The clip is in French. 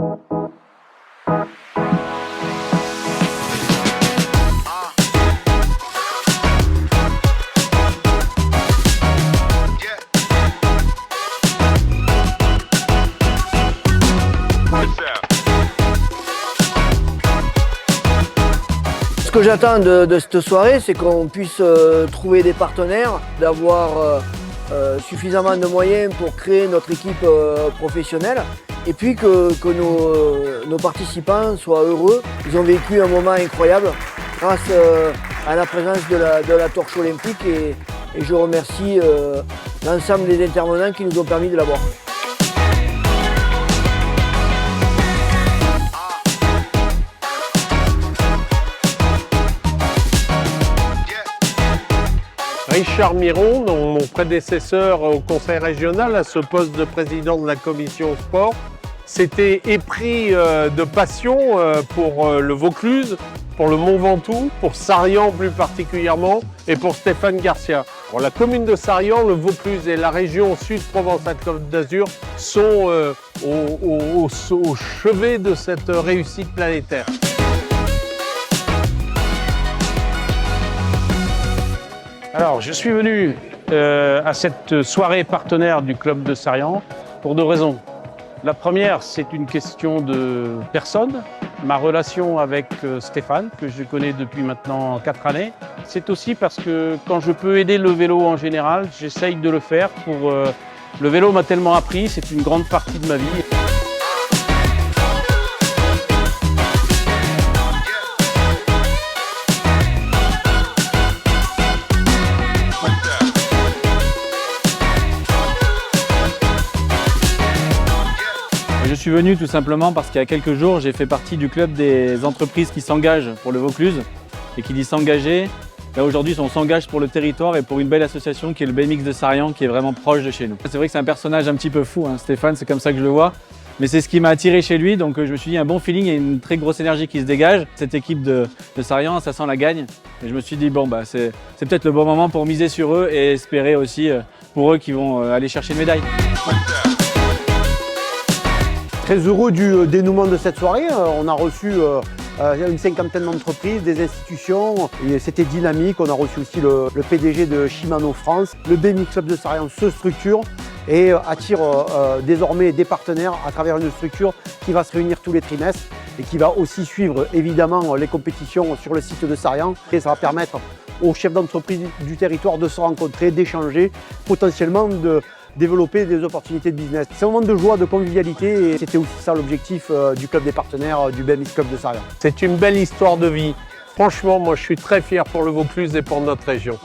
Ce que j'attends de cette soirée, c'est qu'on puisse trouver des partenaires, d'avoir suffisamment de moyens pour créer notre équipe professionnelle et puis que nos participants soient heureux. Ils ont vécu un moment incroyable grâce à la présence de la torche olympique et je remercie l'ensemble des intervenants qui nous ont permis de l'avoir. Richard Miron, mon prédécesseur au conseil régional à ce poste de président de la commission sport, s'était épris de passion pour le Vaucluse, pour le Mont Ventoux, pour Sarian plus particulièrement et pour Stéphane Garcia. Alors, la commune de Sarian, le Vaucluse et la région Sud Provence-Alpes-Côte d'Azur sont au chevet de cette réussite planétaire. Alors, je suis venu à cette soirée partenaire du club de Sarian pour deux raisons. La première, c'est une question de personne, ma relation avec Stéphane, que je connais depuis maintenant 4 années. C'est aussi parce que quand je peux aider le vélo en général, j'essaye de le faire. Le vélo m'a tellement appris, c'est une grande partie de ma vie. Je suis venu tout simplement parce qu'il y a quelques jours, j'ai fait partie du club des entreprises qui s'engagent pour le Vaucluse. Et qui dit s'engager, là aujourd'hui on s'engage pour le territoire et pour une belle association qui est le BMX de Sarian qui est vraiment proche de chez nous. C'est vrai que c'est un personnage un petit peu fou, hein, Stéphane, c'est comme ça que je le vois. Mais c'est ce qui m'a attiré chez lui, donc je me suis dit un bon feeling et une très grosse énergie qui se dégage. Cette équipe de Sarian, ça sent la gagne. Et je me suis dit bon bah c'est peut-être le bon moment pour miser sur eux et espérer aussi pour eux qui vont aller chercher une médaille. Très heureux du dénouement de cette soirée. On a reçu une 50aine d'entreprises, des institutions. C'était dynamique. On a reçu aussi le PDG de Shimano France. Le BMX Club de Sarian se structure et attire désormais des partenaires à travers une structure qui va se réunir tous les trimestres et qui va aussi suivre évidemment les compétitions sur le site de Sarian. Et ça va permettre aux chefs d'entreprise du territoire de se rencontrer, d'échanger, potentiellement de développer des opportunités de business. C'est un moment de joie, de convivialité et c'était aussi ça l'objectif du club des partenaires du BMX Club de Sarian. C'est une belle histoire de vie. Franchement, moi je suis très fier pour le Vaucluse et pour notre région.